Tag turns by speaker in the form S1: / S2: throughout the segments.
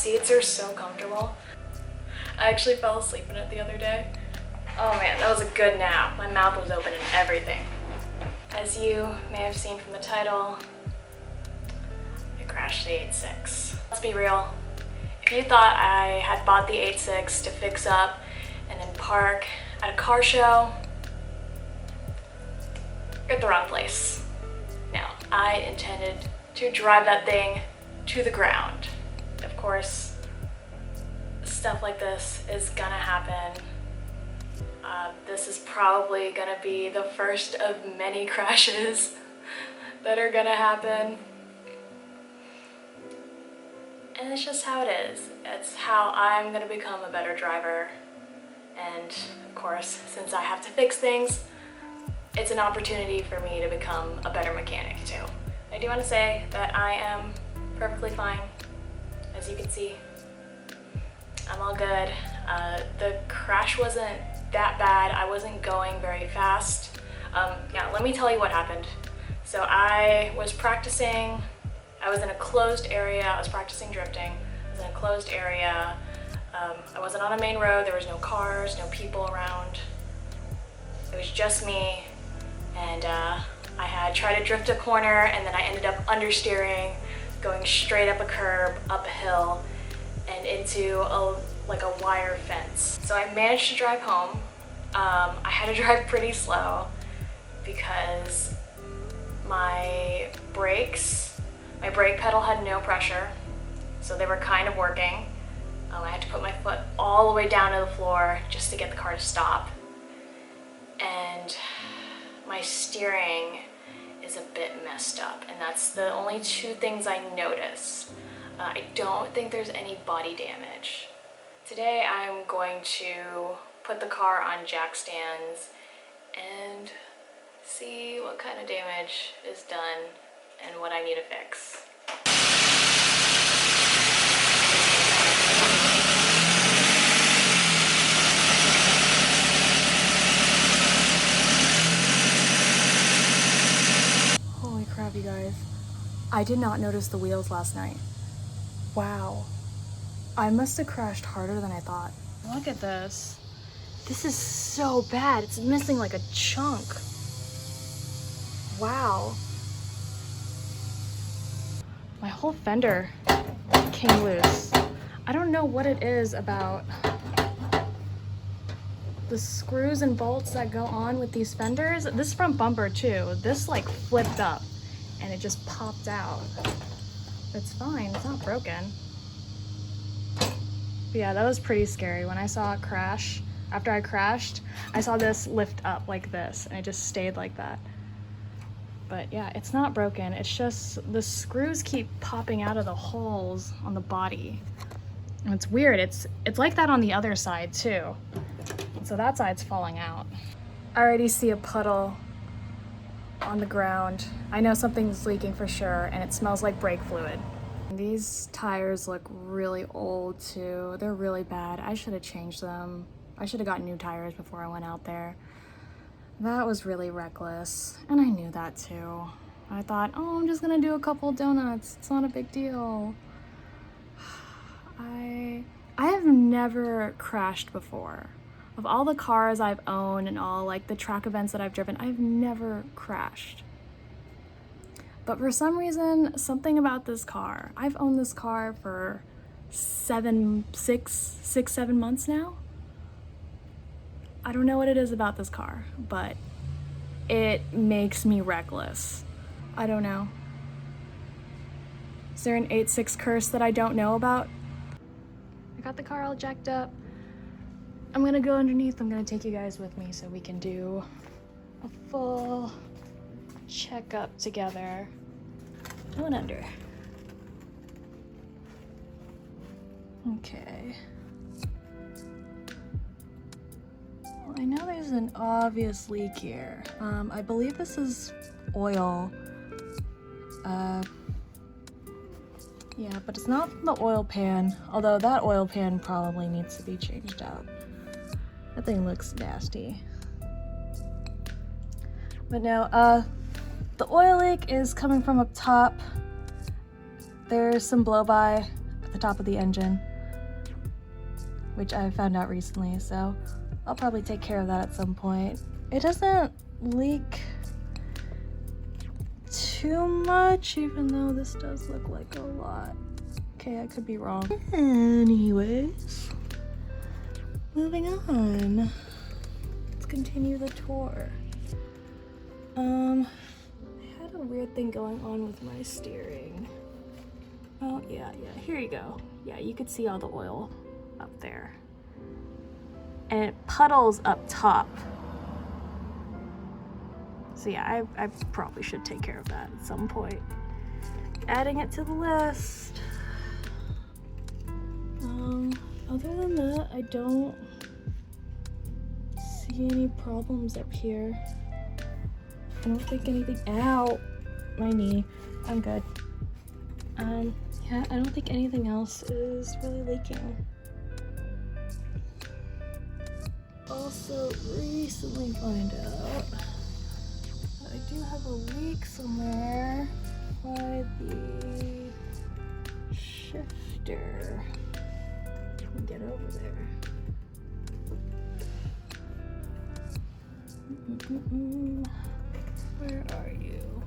S1: seats are so comfortable. I actually fell asleep in it the other day. Oh man, that was a good nap. My mouth was open and everything. As you may have seen from the title, I crashed the 86. Let's be real. If you thought I had bought the 86 to fix up and then park at a car show, you're at the wrong place. No, I intended to drive that thing to the ground. Of course, stuff like this is gonna happen. This is probably gonna be the first of many crashes that are gonna happen. And it's just how it is. It's how I'm gonna become a better driver. And of course, since I have to fix things, it's an opportunity for me to become a better mechanic too. I do want to say that I am perfectly fine. As you can see, I'm all good. The crash wasn't that bad. I wasn't going very fast. Yeah, let me tell you what happened. So I was practicing. I was in a closed area. I was practicing drifting. I was in a closed area. I wasn't on a main road. There was no cars, no people around. It was just me. And I had tried to drift a corner, and then I ended up understeering, going straight up a curb, up a hill, and into a wire fence. So I managed to drive home. I had to drive pretty slow because my brake pedal had no pressure, so they were kind of working. I had to put my foot all the way down to the floor just to get the car to stop. And my steering is a bit messed up, and that's the only two things I notice. I don't think there's any body damage. Today I'm going to put the car on jack stands and see what kind of damage is done and what I need to fix. Holy crap, you guys. I did not notice the wheels last night. Wow. I must have crashed harder than I thought. Look at this. This is so bad. It's missing like a chunk. Wow. My whole fender came loose. I don't know what it is about the screws and bolts that go on with these fenders. This front bumper too, this like flipped up and it just popped out. It's fine, it's not broken. But yeah, that was pretty scary. When I saw it crash, after I crashed, I saw this lift up like this and it just stayed like that. But yeah, it's not broken. It's just the screws keep popping out of the holes on the body. And it's weird. It's like that on the other side too. So that side's falling out. I already see a puddle on the ground. I know something's leaking for sure, and it smells like brake fluid. These tires look really old too. They're really bad. I should have changed them. I should have gotten new tires before I went out there. That was really reckless, and I knew that too. I thought, oh, I'm just gonna do a couple donuts. It's not a big deal. I have never crashed before. Of all the cars I've owned and all like the track events that I've driven, I've never crashed. But for some reason, something about this car, I've owned this car for 7 months now. I don't know what it is about this car, but it makes me reckless. I don't know. Is there an 86 curse that I don't know about? I got the car all jacked up. I'm gonna go underneath. I'm gonna take you guys with me so we can do a full checkup together. Going under. Okay. Well, I know there's an obvious leak here. I believe this is oil. Yeah, but it's not from the oil pan, although that oil pan probably needs to be changed out. That thing looks nasty. But no, the oil leak is coming from up top. There's some blow-by, but the top of the engine, which I found out recently, so I'll probably take care of that at some point. It doesn't leak too much, even though this does look like a lot. Okay, I could be wrong. Anyways, moving on. Let's continue the tour. I had a weird thing going on with my steering. Oh, yeah, here you go. Yeah, you could see all the oil up there. And it puddles up top. So yeah, I probably should take care of that at some point. Adding it to the list. Other than that, I don't see any problems up here. I don't think anything, ow, my knee, I'm good. Yeah, I don't think anything else is really leaking. Also recently find out that I do have a leak somewhere by the shifter. Let me get over there. Where are you?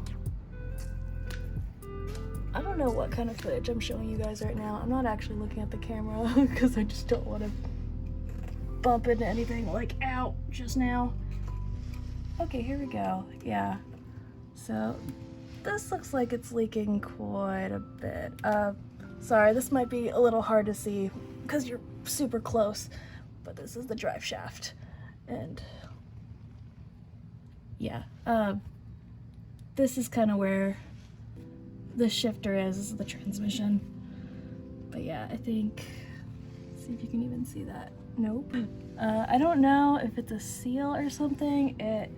S1: I don't know what kind of footage I'm showing you guys right now. I'm not actually looking at the camera because I just don't want to bump into anything. Like, ow, just now. Okay, here we go. Yeah. So this looks like it's leaking quite a bit. Sorry, this might be a little hard to see because you're super close, but this is the drive shaft. And yeah, this is kind of where the shifter is. This is the transmission. But yeah, I think, let's see if you can even see that. Nope. I don't know if it's a seal or something. It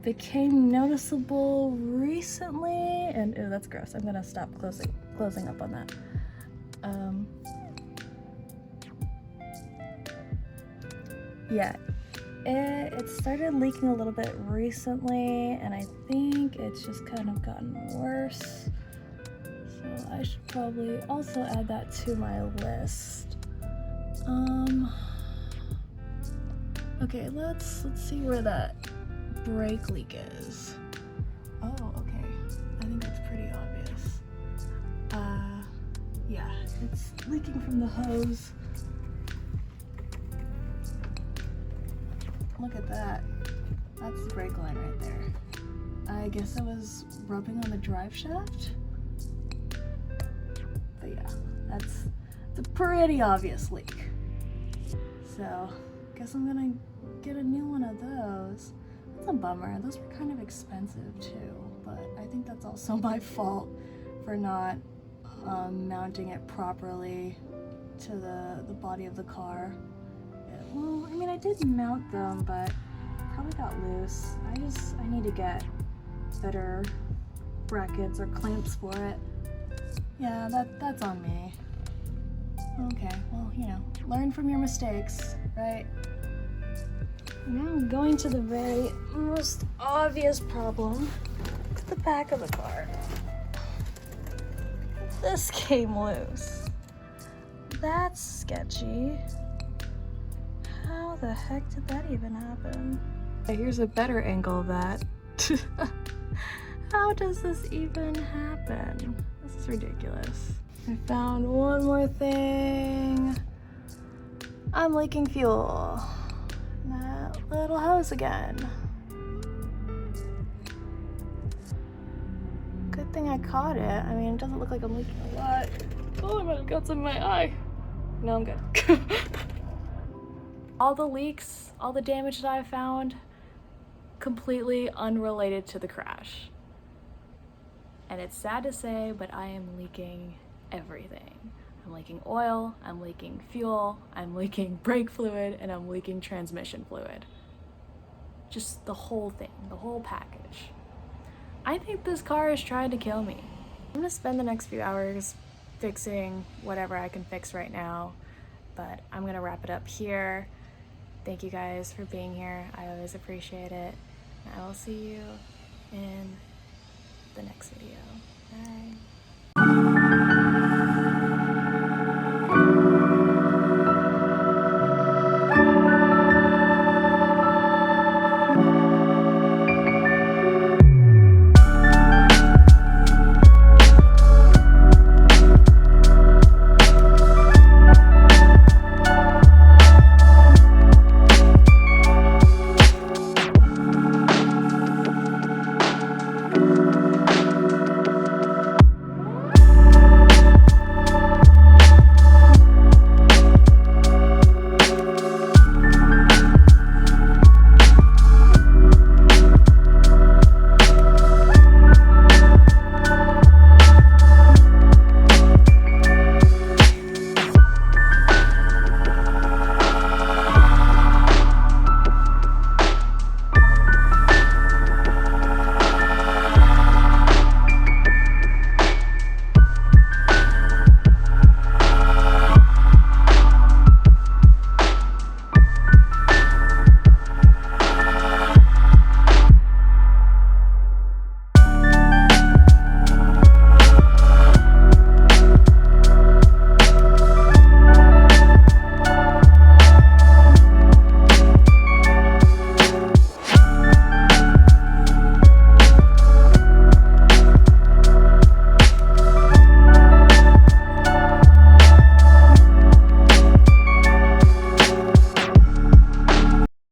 S1: became noticeable recently, and ew, that's gross. I'm gonna stop closing up on that. Yeah, it started leaking a little bit recently, and I think it's just kind of gotten worse. So I should probably also add that to my list. Okay, let's see where that brake leak is. Oh, okay. I think that's pretty obvious. Yeah, it's leaking from the hose. Look at that. That's the brake line right there. I guess it was rubbing on the drive shaft. But yeah, it's a pretty obvious leak. So, guess I'm gonna get a new one of those. That's a bummer. Those were kind of expensive too, but I think that's also my fault for not mounting it properly to the body of the car. Well, I mean, I did mount them, but probably got loose. I need to get better brackets or clamps for it. Yeah, that's on me. Okay, well, you know, learn from your mistakes, right? Now I'm going to the very most obvious problem, the back of the car. This came loose. That's sketchy. How the heck did that even happen? Here's a better angle of that. How does this even happen? This is ridiculous. I found one more thing. I'm leaking fuel. That little hose again. Good thing I caught it. I mean, it doesn't look like I'm leaking a lot. Oh, I might have got some in my eye. No, I'm good. All the leaks, all the damage that I found, completely unrelated to the crash. And it's sad to say, but I am leaking everything. I'm leaking oil, I'm leaking fuel, I'm leaking brake fluid, and I'm leaking transmission fluid. Just the whole thing, the whole package. I think this car is trying to kill me. I'm gonna spend the next few hours fixing whatever I can fix right now, but I'm gonna wrap it up here. Thank you guys for being here. I always appreciate it. And I will see you in the next video. Bye.